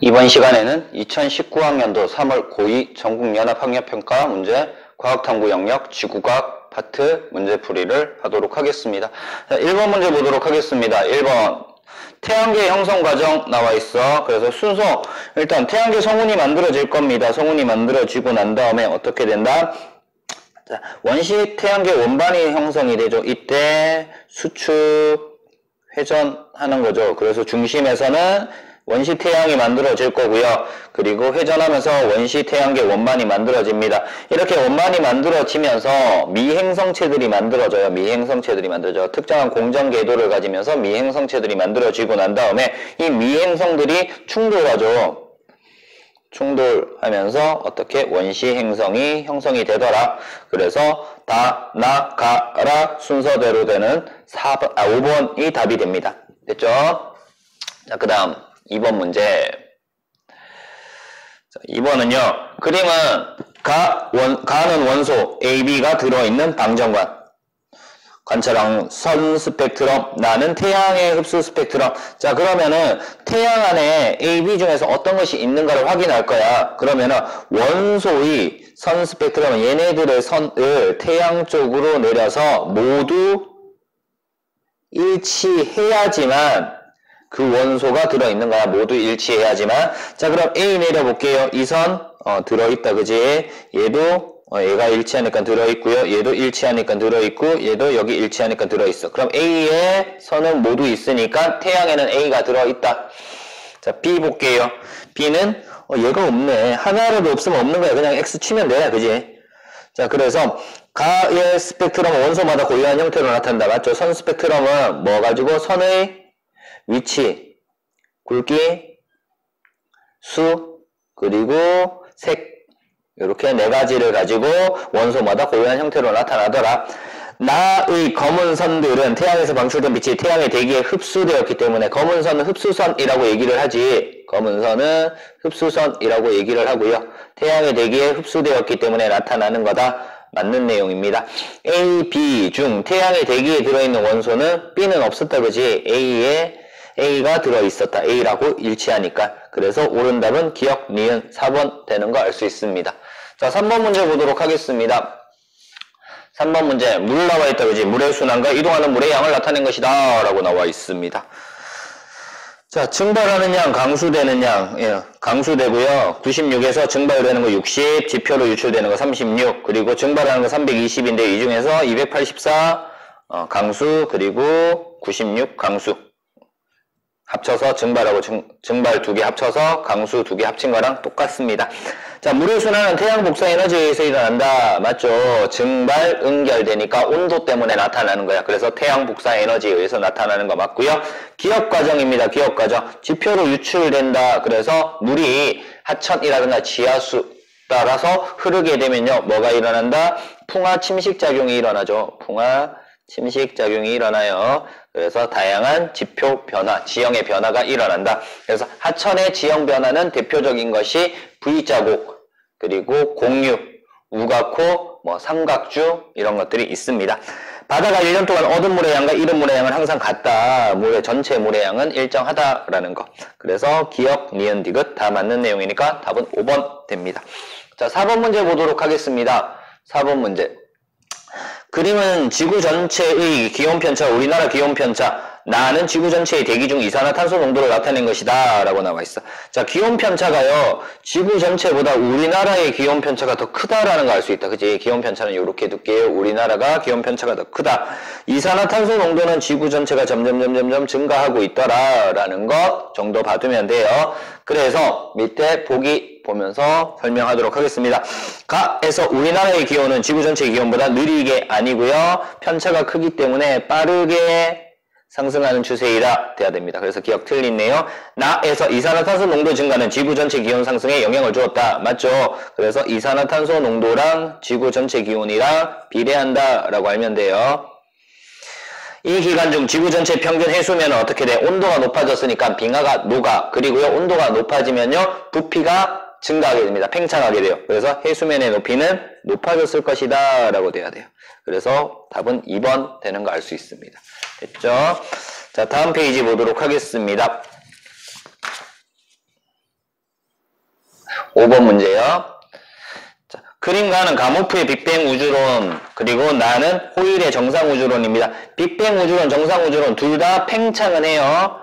이번 시간에는 2019학년도 3월 고2 전국연합학력평가 문제 과학탐구 영역 지구과학 파트 문제풀이를 하도록 하겠습니다. 자, 1번 문제 보도록 하겠습니다. 1번 태양계 형성 과정 나와 있어. 그래서 순서 일단 태양계 성운이 만들어질 겁니다. 성운이 만들어지고 난 다음에 어떻게 된다? 자, 원시 태양계 원반이 형성이 되죠. 이때 수축 회전하는 거죠. 그래서 중심에서는 원시 태양이 만들어질 거고요. 그리고 회전하면서 원시 태양계 원반이 만들어집니다. 이렇게 원반이 만들어지면서 미행성체들이 만들어져요. 미행성체들이 만들어져요. 특정한 공전 궤도를 가지면서 미행성체들이 만들어지고 난 다음에 이 미행성들이 충돌하죠. 충돌하면서 어떻게 원시 행성이 형성이 되더라. 그래서 다, 나, 가, 라 순서대로 되는 5번이 답이 됩니다. 됐죠? 자, 그 다음 2번 문제. 자, 2번은요. 그림은 가는 원소 A, B가 들어있는 방정관. 관찰형 선 스펙트럼, 나는 태양의 흡수 스펙트럼. 자, 그러면은 태양 안에 A, B 중에서 어떤 것이 있는가를 확인할 거야. 그러면은 원소의 선 스펙트럼은 얘네들의 선을 태양 쪽으로 내려서 모두 일치해야지만 그 원소가 들어있는 거야. 모두 일치해야지만. 자, 그럼 A 내려볼게요. 이 선 들어있다, 그지? 얘도 얘가 일치하니까 들어있고요. 얘도 일치하니까 들어있고 얘도 여기 일치하니까 들어있어. 그럼 A의 선은 모두 있으니까 태양에는 A가 들어있다. 자, B 볼게요. B는 얘가 없네. 하나라도 없으면 없는 거야. 그냥 X 치면 돼, 그지? 자, 그래서 가의 스펙트럼은 원소마다 고유한 형태로 나타난다. 맞죠? 선 스펙트럼은 뭐 가지고 선의 위치, 굵기, 수, 그리고 색 이렇게 네 가지를 가지고 원소마다 고유한 형태로 나타나더라. 나의 검은 선들은 태양에서 방출된 빛이 태양의 대기에 흡수되었기 때문에 검은 선은 흡수선이라고 얘기를 하지. 검은 선은 흡수선이라고 얘기를 하고요. 태양의 대기에 흡수되었기 때문에 나타나는 거다. 맞는 내용입니다. A, B 중 태양의 대기에 들어있는 원소는 B는 없었다, 그지? A가 들어있었다. A라고 일치하니까. 그래서 옳은 답은 기억, 니은 4번 되는 거 알 수 있습니다. 자, 3번 문제 보도록 하겠습니다. 3번 문제, 물 나와 있다, 그지? 물의 순환과 이동하는 물의 양을 나타낸 것이다 라고 나와 있습니다. 자, 증발하는 양, 강수되는 양, 강수되고요. 96에서 증발되는 거 60, 지표로 유출되는 거 36, 그리고 증발하는 거 320인데 이 중에서 284 강수, 그리고 96 강수 합쳐서 증발하고 증발 2개 합쳐서 강수 2개 합친 거랑 똑같습니다. 자, 물의 순환은 태양 복사 에너지에 의해서 일어난다. 맞죠? 증발, 응결되니까 온도 때문에 나타나는 거야. 그래서 태양 복사 에너지에 의해서 나타나는 거 맞고요. 기억 과정입니다. 기억 과정. 지표로 유출된다. 그래서 물이 하천이라든가 지하수 따라서 흐르게 되면요. 뭐가 일어난다? 풍화 침식작용이 일어나죠. 풍화 침식작용이 일어나요. 그래서 다양한 지표 변화, 지형의 변화가 일어난다. 그래서 하천의 지형 변화는 대표적인 것이 V자국, 그리고 공유, 우가코, 삼각주 이런 것들이 있습니다. 바다가 1년 동안 얻은 물의 양과 잃은 물의 양은 항상 같다. 전체 물의 양은 일정하다라는 거. 그래서 기억, 니은, 디귿 다 맞는 내용이니까 답은 5번 됩니다. 자, 4번 문제 보도록 하겠습니다. 4번 문제. 그림은 지구 전체의 기온편차, 우리나라 기온편차, 나는 지구 전체의 대기 중 이산화탄소 농도를 나타낸 것이다 라고 나와 있어. 자, 기온편차가요, 지구 전체보다 우리나라의 기온편차가 더 크다라는 걸 알 수 있다. 그치? 기온편차는 이렇게 둘게요. 우리나라가 기온편차가 더 크다. 이산화탄소 농도는 지구 전체가 점점 증가하고 있더라 라는 것 정도 봐두면 돼요. 그래서 밑에 보기 보면서 설명하도록 하겠습니다. 가에서 우리나라의 기온은 지구 전체의 기온보다 느리게 아니고요. 편차가 크기 때문에 빠르게 상승하는 추세이다 돼야 됩니다. 그래서 기억 틀리네요. 나에서 이산화탄소 농도 증가는 지구 전체 기온 상승에 영향을 주었다. 맞죠? 그래서 이산화탄소 농도랑 지구 전체 기온이랑 비례한다 라고 알면 돼요. 이 기간 중 지구 전체 평균 해수면은 어떻게 돼? 온도가 높아졌으니까 빙하가 녹아. 그리고요, 온도가 높아지면요, 부피가 증가하게 됩니다. 팽창하게 돼요. 그래서 해수면의 높이는 높아졌을 것이다 라고 돼야 돼요. 그래서 답은 2번 되는 거 알 수 있습니다. 됐죠? 자, 다음 페이지 보도록 하겠습니다. 5번 문제요. 자, 그림가는 가모프의 빅뱅 우주론, 그리고 나는 호일의 정상 우주론입니다. 빅뱅 우주론, 정상 우주론 둘 다 팽창은 해요.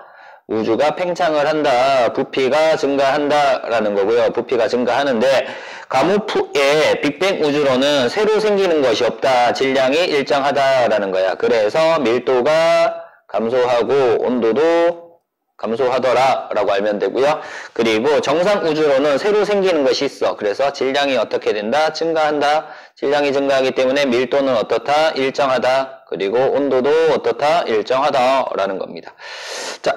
우주가 팽창을 한다. 부피가 증가한다라는 거고요. 부피가 증가하는데 가모프의 빅뱅 우주론은 새로 생기는 것이 없다. 질량이 일정하다라는 거야. 그래서 밀도가 감소하고 온도도 감소하더라 라고 알면 되고요. 그리고 정상 우주론은 새로 생기는 것이 있어. 그래서 질량이 어떻게 된다? 증가한다. 질량이 증가하기 때문에 밀도는 어떻다? 일정하다. 그리고 온도도 어떻다? 일정하다 라는 겁니다. 자,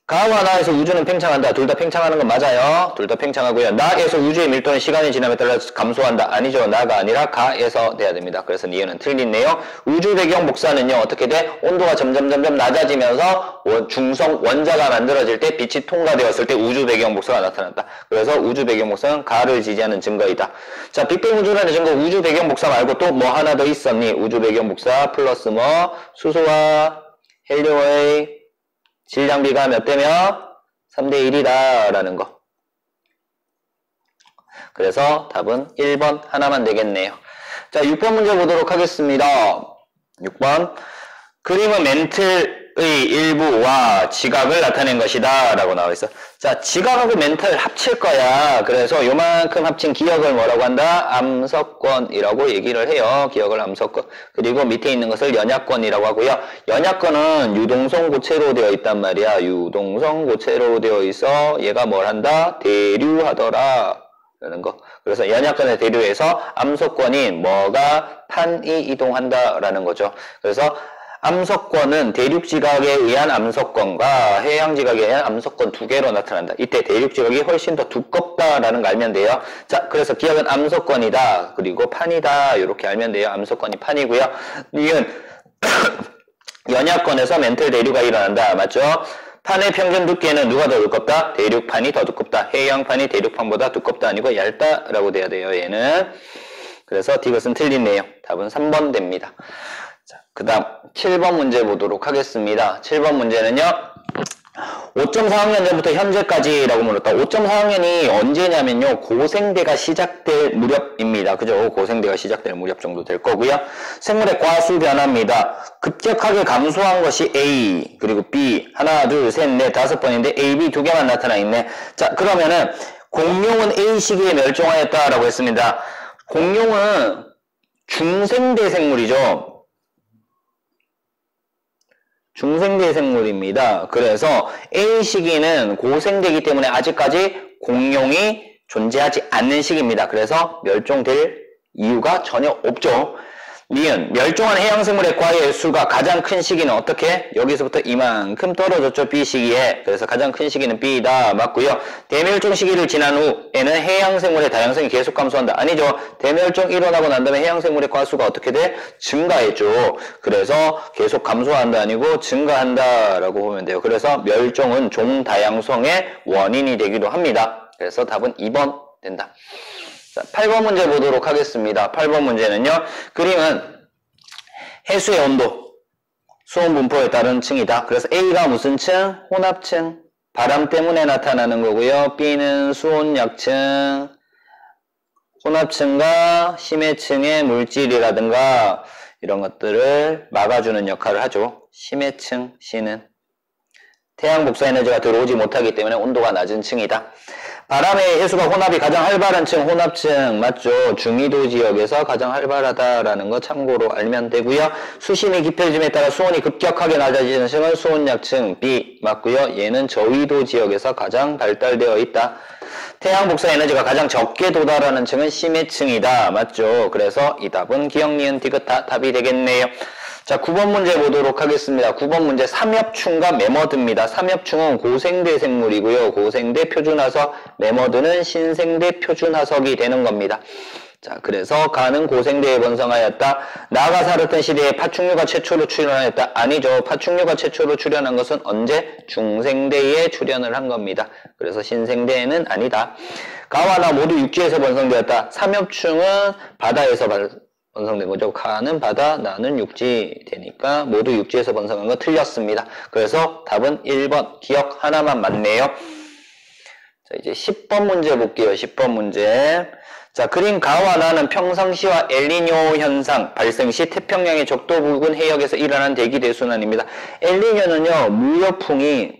가와 나에서 우주는 팽창한다. 둘 다 팽창하는 건 맞아요. 둘 다 팽창하고요. 나에서 우주의 밀도는 시간이 지남에 따라 감소한다. 아니죠. 나가 아니라 가에서 돼야 됩니다. 그래서 니은은 틀리네요. 우주 배경 복사는요. 어떻게 돼? 온도가 점점 낮아지면서 중성 원자가 만들어질 때 빛이 통과되었을 때 우주 배경 복사가 나타난다. 그래서 우주 배경 복사는 가를 지지하는 증거이다. 자, 빅뱅 우주라는 증거 우주 배경 복사 말고 또 뭐 하나 더 있었니? 우주 배경 복사 플러스 뭐 수소와 헬륨의 질량비가 몇 대면? 3대 1이다 라는 거. 그래서 답은 1번 하나만 되겠네요. 자, 6번 문제 보도록 하겠습니다. 6번. 그림은 멘틀의 일부와 지각을 나타낸 것이다 라고 나와 있어. 자, 지각하고 멘틀 합칠 거야. 그래서 요만큼 합친 기억을 뭐라고 한다? 암석권이라고 얘기를 해요. 기억을 암석권. 그리고 밑에 있는 것을 연약권이라고 하고요. 연약권은 유동성 고체로 되어 있단 말이야. 유동성 고체로 되어 있어. 얘가 뭘 한다? 대류하더라 라는 거. 그래서 연약권의 대류에서 암석권인 뭐가 판이 이동한다 라는 거죠. 그래서 암석권은 대륙지각에 의한 암석권과 해양지각에 의한 암석권 두 개로 나타난다. 이때 대륙지각이 훨씬 더 두껍다라는 거 알면 돼요. 자, 그래서 기억은 암석권이다. 그리고 판이다. 이렇게 알면 돼요. 암석권이 판이고요. 이건 연약권에서 멘틀 대류가 일어난다. 맞죠? 판의 평균 두께는 누가 더 두껍다? 대륙판이 더 두껍다. 해양판이 대륙판보다 두껍다 아니고 얇다라고 돼야 돼요. 얘는. 그래서 디귿은 틀리네요. 답은 3번 됩니다. 자, 그 다음 7번 문제 보도록 하겠습니다. 7번 문제는요. 5.4학년 전부터 현재까지라고 물었다. 5.4학년이 언제냐면요. 고생대가 시작될 무렵입니다. 그죠? 고생대가 시작될 무렵 정도 될 거고요. 생물의 과수 변화입니다. 급격하게 감소한 것이 A, 그리고 B, 하나, 둘, 셋, 넷, 5번인데 A, B 두 개만 나타나 있네. 자, 그러면은 공룡은 A 시기에 멸종하였다라고 했습니다. 공룡은 중생대 생물이죠. 중생대 생물입니다. 그래서 A 시기는 고생대이기 때문에 아직까지 공룡이 존재하지 않는 시기입니다. 그래서 멸종될 이유가 전혀 없죠. 니은 멸종한 해양생물의 과의 수가 가장 큰 시기는 어떻게? 여기서부터 이만큼 떨어졌죠. B 시기에. 그래서 가장 큰 시기는 B다. 맞고요. 대멸종 시기를 지난 후에는 해양생물의 다양성이 계속 감소한다. 아니죠. 대멸종 일어나고 난 다음에 해양생물의 과수가 어떻게 돼? 증가했죠. 그래서 계속 감소한다 아니고 증가한다 라고 보면 돼요. 그래서 멸종은 종 다양성의 원인이 되기도 합니다. 그래서 답은 2번 된다. 자, 8번 문제 보도록 하겠습니다. 8번 문제는요. 그림은 해수의 온도, 수온 분포에 따른 층이다. 그래서 A가 무슨 층? 혼합층. 바람 때문에 나타나는 거고요. B는 수온 약층, 혼합층과 심해층의 물질이라든가 이런 것들을 막아주는 역할을 하죠. 심해층 C는 태양 복사 에너지가 들어오지 못하기 때문에 온도가 낮은 층이다. 바람의 해수가 혼합이 가장 활발한 층, 혼합층 맞죠? 중위도 지역에서 가장 활발하다라는 거 참고로 알면 되고요. 수심이 깊어짐에 따라 수온이 급격하게 낮아지는 층은 수온약층 B 맞고요. 얘는 저위도 지역에서 가장 발달되어 있다. 태양 복사 에너지가 가장 적게 도달하는 층은 심해층이다. 맞죠? 그래서 이 답은 기억, 니은, 디귿 다 답이 되겠네요. 자, 9번 문제 보도록 하겠습니다. 9번 문제 삼엽충과 매머드입니다. 삼엽충은 고생대 생물이고요. 고생대 표준화석, 매머드는 신생대 표준화석이 되는 겁니다. 자, 그래서 가는 고생대에 번성하였다. 나가 살았던 시대에 파충류가 최초로 출현하였다. 아니죠. 파충류가 최초로 출현한 것은 언제? 중생대에 출현을 한 겁니다. 그래서 신생대에는 아니다. 가와 나 모두 육지에서 번성되었다. 삼엽충은 바다에서 번성된 거죠. 가는 바다, 나는 육지 되니까 모두 육지에서 번성한 거 틀렸습니다. 그래서 답은 1번 기억 하나만 맞네요. 자, 이제 10번 문제 볼게요. 10번 문제. 자, 그린 가와 나는 평상시와 엘니뇨 현상 발생 시 태평양의 적도 부근 해역에서 일어난 대기 대순환입니다. 엘니뇨는요, 무역풍이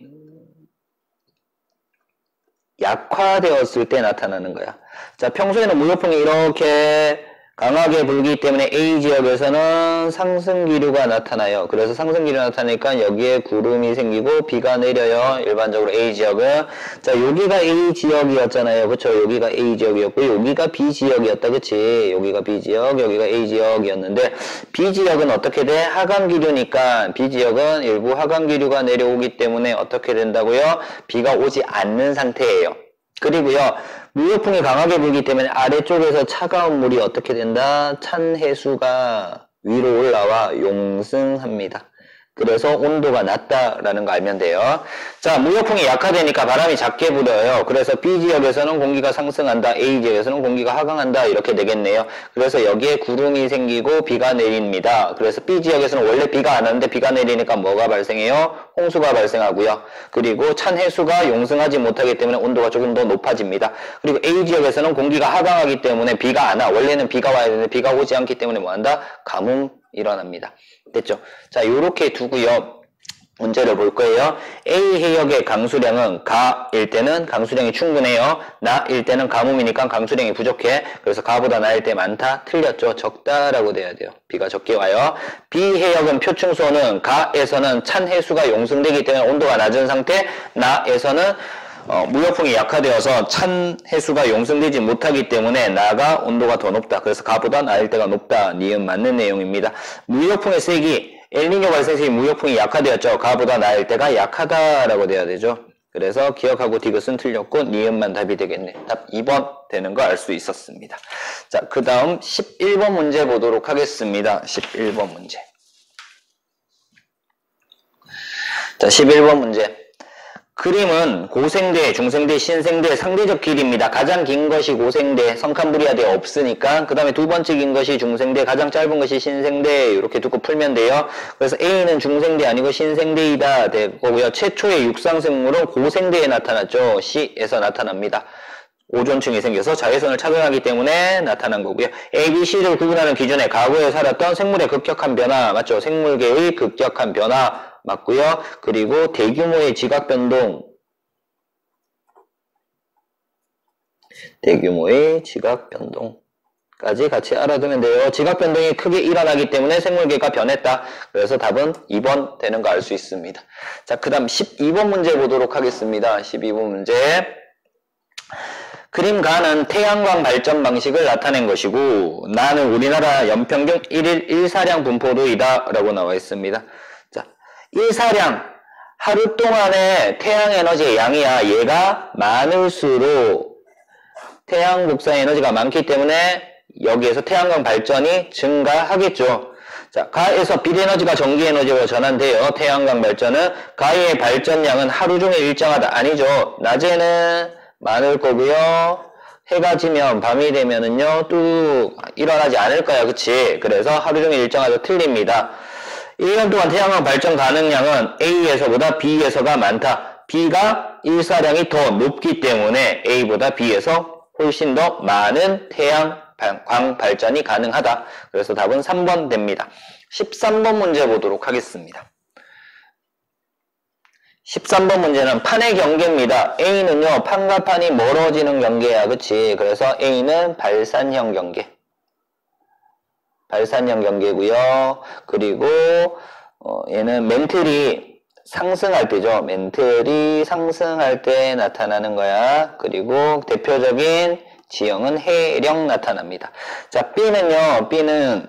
약화되었을 때 나타나는 거야. 자, 평소에는 무역풍이 이렇게 강하게 불기 때문에 A 지역에서는 상승기류가 나타나요. 그래서 상승기류 나타나니까 여기에 구름이 생기고 비가 내려요. 일반적으로 A 지역은. 자, 여기가 A 지역이었잖아요. 그쵸? 여기가 A 지역이었고, 여기가 B 지역이었다. 그치? 여기가 B 지역, 여기가 A 지역이었는데, B 지역은 어떻게 돼? 하강기류니까, B 지역은 일부 하강기류가 내려오기 때문에 어떻게 된다고요? 비가 오지 않는 상태예요. 그리고요, 무역풍이 강하게 불기 때문에 아래쪽에서 차가운 물이 어떻게 된다? 찬 해수가 위로 올라와 용승합니다. 그래서 온도가 낮다라는 거 알면 돼요. 자, 무역풍이 약화되니까 바람이 작게 불어요. 그래서 B 지역에서는 공기가 상승한다. A 지역에서는 공기가 하강한다. 이렇게 되겠네요. 그래서 여기에 구름이 생기고 비가 내립니다. 그래서 B 지역에서는 원래 비가 안 오는데 비가 내리니까 뭐가 발생해요? 홍수가 발생하고요. 그리고 찬 해수가 용승하지 못하기 때문에 온도가 조금 더 높아집니다. 그리고 A 지역에서는 공기가 하강하기 때문에 비가 안 와. 원래는 비가 와야 되는데 비가 오지 않기 때문에 뭐한다? 가뭄 일어납니다. 됐죠? 자, 요렇게 두고요. 문제를 볼 거예요. A 해역의 강수량은 가일 때는 강수량이 충분해요. 나일 때는 가뭄이니까 강수량이 부족해. 그래서 가보다 나일 때 많다. 틀렸죠? 적다라고 돼야 돼요. 비가 적게 와요. B 해역은 표층수온은 가에서는 찬 해수가 용승되기 때문에 온도가 낮은 상태. 나에서는 무역풍이 약화되어서 찬 해수가 용승되지 못하기 때문에 나가 온도가 더 높다. 그래서 가보다 나일 때가 높다. 니은 맞는 내용입니다. 무역풍의 세기, 엘니뇨 발생 시 무역풍이 약화되었죠. 가보다 나일 때가 약하다라고 돼야 되죠. 그래서 기억하고 디귿은 틀렸고 니은만 답이 되겠네. 답 2번 되는 거 알 수 있었습니다. 자, 그 다음 11번 문제 보도록 하겠습니다. 11번 문제. 자, 11번 문제. 그림은 고생대, 중생대, 신생대 상대적 길이입니다. 가장 긴 것이 고생대, 성칸브리아대 없으니까. 그 다음에 두 번째 긴 것이 중생대, 가장 짧은 것이 신생대. 이렇게 두고 풀면 돼요. 그래서 A는 중생대 아니고 신생대이다 될 거고요. 최초의 육상생물은 고생대에 나타났죠. C에서 나타납니다. 오존층이 생겨서 자외선을 착용하기 때문에 나타난 거고요. A, B, C를 구분하는 기준에 과거에 살았던 생물의 급격한 변화, 맞죠? 생물계의 급격한 변화 맞고요. 그리고 대규모의 지각변동, 대규모의 지각변동까지 같이 알아두면 돼요. 지각변동이 크게 일어나기 때문에 생물계가 변했다. 그래서 답은 2번 되는 거 알 수 있습니다. 자, 그 다음 12번 문제 보도록 하겠습니다. 12번 문제. 그림 가는 태양광 발전 방식을 나타낸 것이고 나는 우리나라 연평균 1일 1사량 분포도이다 라고 나와 있습니다. 자, 1사량 하루 동안의 태양 에너지의 양이야. 얘가 많을수록 태양 복사 에너지가 많기 때문에 여기에서 태양광 발전이 증가하겠죠. 자, 가에서 빛 에너지가 전기 에너지로 전환돼요. 태양광 발전은 가의 발전량은 하루 종일 일정하다. 아니죠. 낮에는 많을 거고요. 해가 지면 밤이 되면은요 뚝 일어나지 않을 거야. 그치? 그래서 하루 종일 일정하다 틀립니다. 1년 동안 태양광 발전 가능량은 A에서보다 B에서가 많다. B가 일사량이 더 높기 때문에 A보다 B에서 훨씬 더 많은 태양광 발전이 가능하다. 그래서 답은 3번 됩니다. 13번 문제 보도록 하겠습니다. 13번 문제는 판의 경계입니다. A는요, 판과 판이 멀어지는 경계야. 그치? 그래서 A는 발산형 경계. 발산형 경계고요. 그리고 얘는 멘틀이 상승할 때죠. 멘틀이 상승할 때 나타나는 거야. 그리고 대표적인 지형은 해령 나타납니다. 자, B는요. B는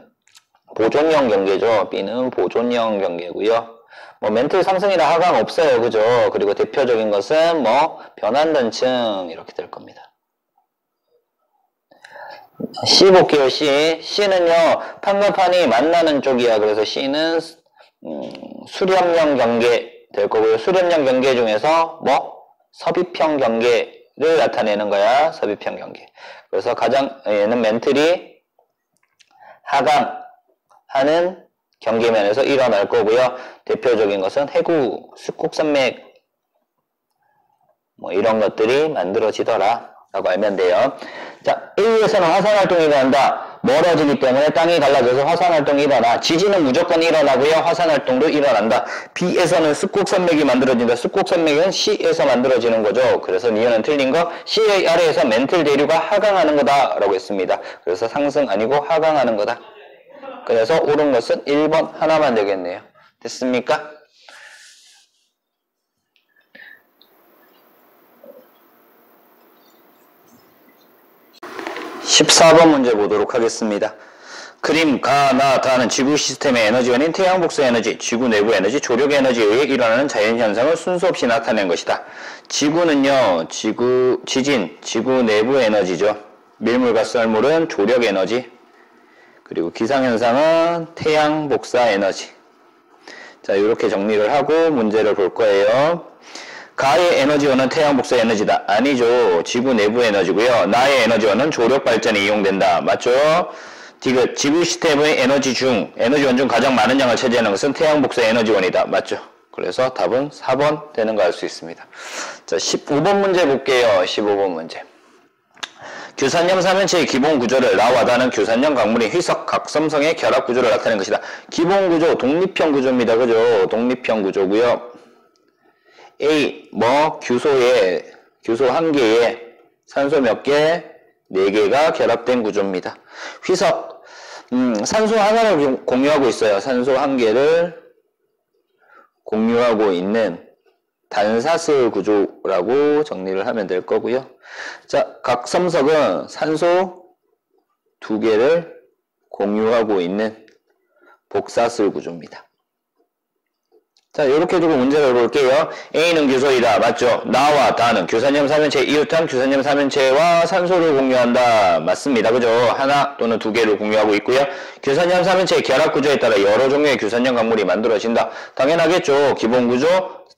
보존형 경계죠. B는 보존형 경계고요. 뭐 멘틀 상승이나 하강 없어요. 그죠? 그리고 대표적인 것은 뭐 변환단층 이렇게 될 겁니다. C 볼게요. C. C는요. 판과 판이 만나는 쪽이야. 그래서 C는 수렴형 경계 될 거고요. 수렴형 경계 중에서 뭐 섭입형 경계를 나타내는 거야. 섭입형 경계. 그래서 가장 얘는 멘틀이 하강하는 경계면에서 일어날 거고요. 대표적인 것은 해구, 습곡산맥 뭐 이런 것들이 만들어지더라 라고 알면 돼요. 자, A에서는 화산활동이 일어난다. 멀어지기 때문에 땅이 갈라져서 화산활동이 일어나. 지진은 무조건 일어나고요. 화산활동도 일어난다. B에서는 습곡산맥이 만들어진다. 습곡산맥은 C에서 만들어지는 거죠. 그래서 니은은 틀린 거. C의 아래에서 멘틀 대류가 하강하는 거다 라고 했습니다. 그래서 상승 아니고 하강하는 거다. 그래서 옳은 것은 1번 하나만 되겠네요. 됐습니까? 14번 문제 보도록 하겠습니다. 그림 가, 나, 다는 지구 시스템의 에너지원인 태양 복사 에너지, 지구 내부 에너지, 조력 에너지에 의해 일어나는 자연현상을 순서 없이 나타낸 것이다. 지구는요, 지진, 지구 내부 에너지죠. 밀물과 썰물은 조력 에너지, 그리고 기상현상은 태양 복사 에너지. 자, 이렇게 정리를 하고 문제를 볼 거예요. 가의 에너지원은 태양 복사 에너지다. 아니죠. 지구 내부 에너지고요. 나의 에너지원은 조력 발전에 이용된다. 맞죠? 디귿, 지구 시스템의 에너지원 중 가장 많은 양을 차지하는 것은 태양 복사 에너지원이다. 맞죠? 그래서 답은 4번 되는 거 알 수 있습니다. 자, 15번 문제 볼게요. 15번 문제. 규산염 삼연체의 기본 구조를 나와 다는 규산염 강물이 희석, 각섬성의 결합 구조를 나타낸 것이다. 기본 구조, 독립형 구조입니다. 그죠? 독립형 구조고요. A, 규소 한 개에 산소 몇 개? 4개가 결합된 구조입니다. 희석, 산소 하나를 공유하고 있어요. 산소 한 개를 공유하고 있는 단사슬 구조라고 정리를 하면 될 거고요. 자, 각섬석은 산소 2개를 공유하고 있는 복사슬 구조입니다. 자, 이렇게 두고 문제를 볼게요. A는 규소이다. 맞죠? 나와 다는 규산염 삼연체, 이웃한 규산염 삼연체와 산소를 공유한다. 맞습니다. 그죠? 하나 또는 2개를 공유하고 있고요. 규산염 삼연체의 결합 구조에 따라 여러 종류의 규산염 강물이 만들어진다. 당연하겠죠. 기본 구조,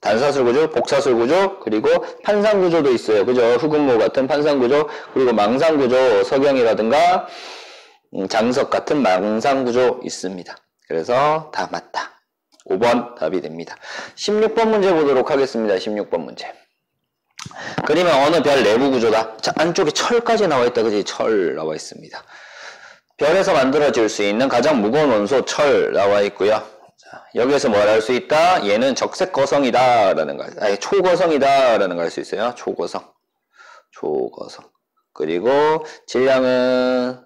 단사슬 구조, 복사슬 구조, 그리고 판상 구조도 있어요. 그죠? 흑음모 같은 판상 구조, 그리고 망상 구조, 석영이라든가 장석 같은 망상 구조 있습니다. 그래서 다 맞다. 5번 답이 됩니다. 16번 문제 보도록 하겠습니다. 16번 문제. 그림은 어느 별 내부 구조다. 자, 안쪽에 철까지 나와 있다. 그지? 철 나와 있습니다. 별에서 만들어질 수 있는 가장 무거운 원소 철 나와 있고요. 자, 여기에서 뭘 할 수 있다? 얘는 적색 거성이다 라는 거, 아니 초거성이다 라는 걸 알 수 있어요. 초거성. 그리고 질량은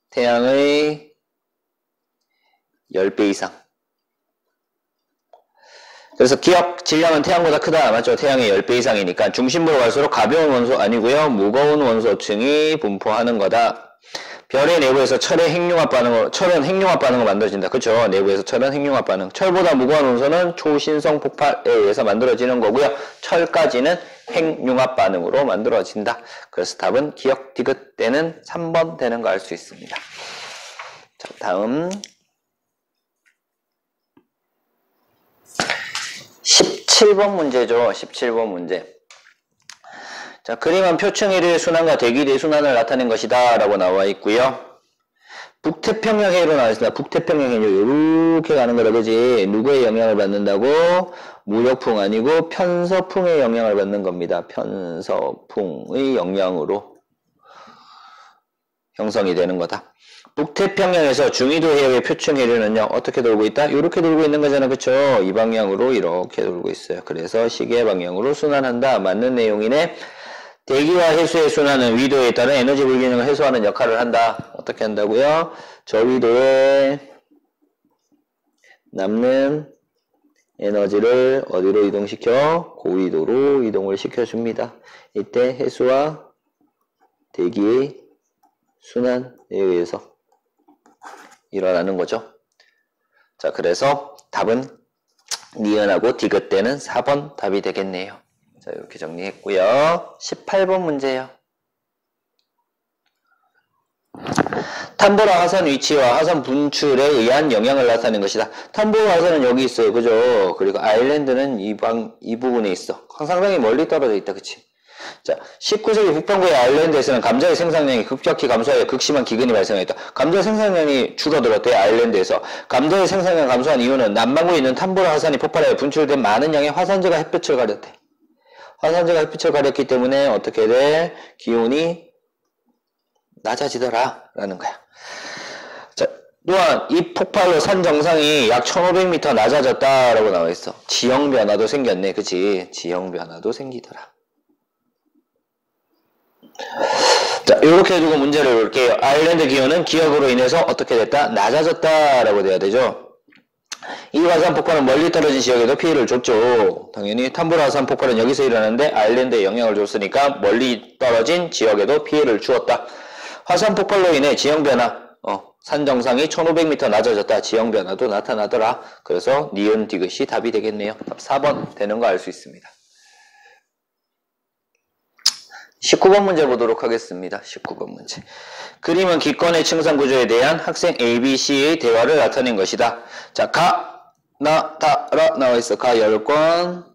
태양의 10배 이상. 그래서 기억, 질량은 태양보다 크다. 맞죠? 태양의 10배 이상이니까 중심부로 갈수록 가벼운 원소 아니고요. 무거운 원소층이 분포하는 거다. 별의 내부에서 철은 핵융합 반응으로 만들어진다. 그쵸? 내부에서 철은 핵융합 반응. 철보다 무거운 원소는 초신성 폭발에 의해서 만들어지는 거고요. 철까지는 핵융합 반응으로 만들어진다. 그래서 답은 기억, 디귿 때는 3번 되는 거 알 수 있습니다. 자, 다음 17번 문제죠. 17번 문제. 자, 그림은 표층1의 순환과 대기의 순환을 나타낸 것이다 라고 나와 있고요. 북태평양 해로 나와 있습니다. 북태평양 해로 이렇게 가는 거라. 그지? 누구의 영향을 받는다고? 무력풍 아니고 편서풍의 영향을 받는 겁니다. 편서풍의 영향으로 형성이 되는 거다. 북태평양에서 중위도 해역의 표층 해류는요, 어떻게 돌고 있다? 이렇게 돌고 있는 거잖아. 그쵸? 이 방향으로 이렇게 돌고 있어요. 그래서 시계 방향으로 순환한다. 맞는 내용이네. 대기와 해수의 순환은 위도에 따른 에너지 불균형을 해소하는 역할을 한다. 어떻게 한다고요? 저위도에 남는 에너지를 어디로 이동시켜? 고위도로 이동을 시켜줍니다. 이때 해수와 대기의 순환에 의해서 일어나는 거죠. 자, 그래서 답은 니은하고 디귿 때는 4번 답이 되겠네요. 자, 이렇게 정리했고요. 18번 문제요. 탄보라 화산 위치와 화산 분출에 의한 영향을 나타낸 것이다. 탄보라 화산은 여기 있어요. 그죠? 그리고 아일랜드는 이 부분에 있어. 상당히 멀리 떨어져 있다. 그치? 자, 19세기 북반구의 아일랜드에서는 감자의 생산량이 급격히 감소하여 극심한 기근이 발생했다. 감자 생산량이 줄어들었대. 아일랜드에서. 감자의 생산량 감소한 이유는 남반구에 있는 탄보라 화산이 폭발하여 분출된 많은 양의 화산재가 햇볕을 가렸대. 화산재가 햇빛을 가렸기 때문에 어떻게 돼? 기온이 낮아지더라 라는 거야. 자, 또한 이 폭발로 산 정상이 약 1500m 낮아졌다라고 나와 있어. 지형 변화도 생겼네. 그치? 지형 변화도 생기더라. 자, 이렇게 해두고 문제를 볼게요. 아일랜드 기온은 기압으로 인해서 어떻게 됐다? 낮아졌다라고 돼야 되죠. 이 화산 폭발은 멀리 떨어진 지역에도 피해를 줬죠. 당연히 탐브라 화산 폭발은 여기서 일어났는데 아일랜드에 영향을 줬으니까 멀리 떨어진 지역에도 피해를 주었다. 화산 폭발로 인해 지형 변화, 산 정상이 1500m 낮아졌다. 지형 변화도 나타나더라. 그래서 니은 디귿이 답이 되겠네요. 답 4번 되는 거 알 수 있습니다. 19번 문제 보도록 하겠습니다. 19번 문제. 그림은 기권의 층상 구조에 대한 학생 A, B, C의 대화를 나타낸 것이다. 자, 가, 나, 다, 라 나와 있어. 가 10권.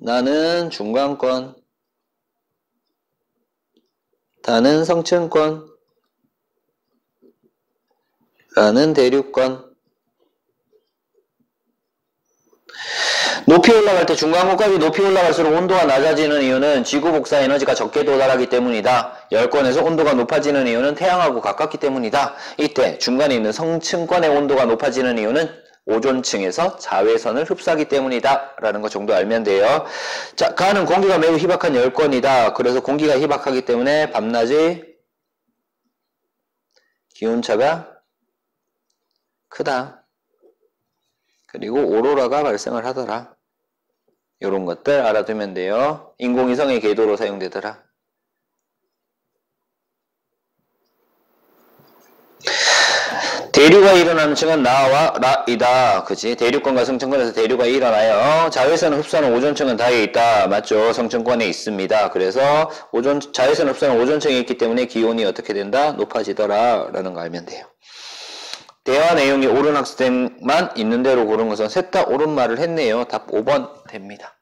나는 중간권. 다는 성층권. 라는 대륙권. 높이 올라갈 때 중간권까지 높이 올라갈수록 온도가 낮아지는 이유는 지구 복사 에너지가 적게 도달하기 때문이다. 열권에서 온도가 높아지는 이유는 태양하고 가깝기 때문이다. 이때 중간에 있는 성층권의 온도가 높아지는 이유는 오존층에서 자외선을 흡수하기 때문이다. 라는 것 정도 알면 돼요. 자, 가는 공기가 매우 희박한 열권이다. 그래서 공기가 희박하기 때문에 밤낮의 기온차가 크다. 그리고 오로라가 발생을 하더라. 이런 것들 알아두면 돼요. 인공위성의 궤도로 사용되더라. 대류가 일어나는 층은 나와 라이다. 그치? 대륙권과 성층권에서 대류가 일어나요. 자외선을 흡수하는 오존층은 다에 있다. 맞죠? 성층권에 있습니다. 그래서 자외선을 흡수하는 오존층이 있기 때문에 기온이 어떻게 된다? 높아지더라. 라는 거 알면 돼요. 대화 내용이 옳은 학생만 있는 대로 고른 것은 셋 다 옳은 말을 했네요. 답 5번 됩니다.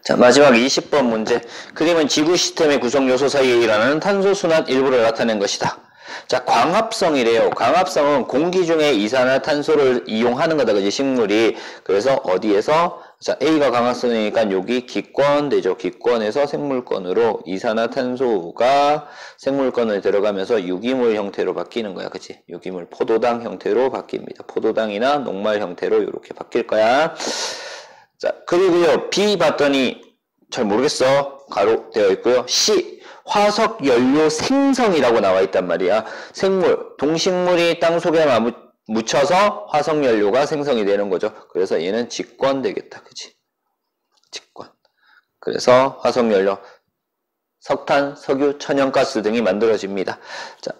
자, 마지막 20번 문제. 그림은 지구 시스템의 구성 요소 사이에 일어나는 탄소 순환 일부를 나타낸 것이다. 자, 광합성이래요. 광합성은 공기 중에 이산화탄소를 이용하는 거다. 그지? 식물이. 그래서 어디에서? 자, A가 광합성이니까 여기 기권 되죠. 기권에서 생물권으로 이산화탄소가 생물권을 들어가면서 유기물 형태로 바뀌는 거야. 그치? 유기물 포도당 형태로 바뀝니다. 포도당이나 녹말 형태로 이렇게 바뀔 거야. 자, 그리고요. B 봤더니 잘 모르겠어. 가로 되어 있고요. C 화석 연료 생성이라고 나와 있단 말이야. 생물, 동식물이 땅 속에 묻혀서 화석 연료가 생성이 되는 거죠. 그래서 얘는 직권 되겠다. 그치? 직권. 그래서 화석 연료, 석탄, 석유, 천연가스 등이 만들어집니다. 자,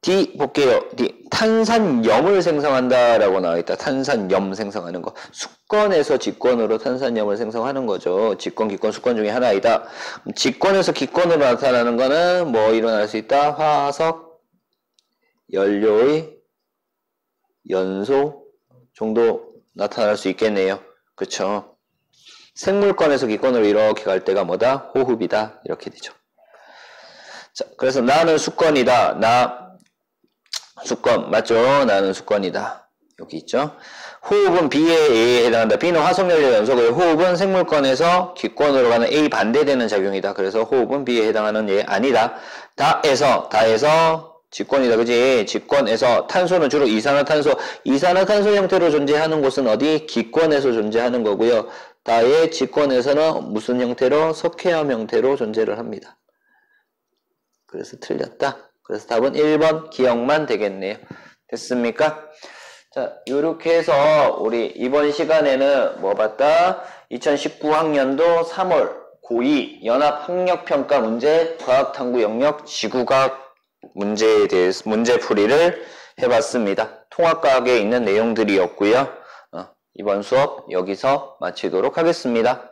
D 볼게요. D. 탄산염을 생성한다라고 나와 있다. 탄산염 생성하는 거. 수권에서 직권으로 탄산염을 생성하는 거죠. 직권, 기권, 수권 중에 하나이다. 직권에서 기권으로 나타나는 거는 뭐 일어날 수 있다? 화석 연료의 연소 정도 나타날 수 있겠네요. 그쵸? 생물권에서 기권으로 이렇게 갈 때가 뭐다? 호흡이다. 이렇게 되죠. 자, 그래서 나는 수권이다. 나 수권 맞죠? 나는 수권이다. 여기 있죠. 호흡은 B에 해당한다. B는 화석연료 연소고요. 호흡은 생물권에서 기권으로 가는 A 반대되는 작용이다. 그래서 호흡은 B에 해당하는 예 아니다. 다에서 직권이다. 그지? 직권에서 탄소는 주로 이산화탄소 형태로 존재하는 곳은 어디? 기권에서 존재하는 거고요. 다의 직권에서는 무슨 형태로? 석회암 형태로 존재를 합니다. 그래서 틀렸다. 그래서 답은 1번 기억만 되겠네요. 됐습니까? 자, 요렇게 해서 우리 이번 시간에는 뭐 봤다? 2019학년도 3월 고2 연합학력평가 문제 과학탐구 영역 지구과학 문제에 대해서 문제풀이를 해봤습니다. 통합과학에 있는 내용들이었고요. 이번 수업 여기서 마치도록 하겠습니다.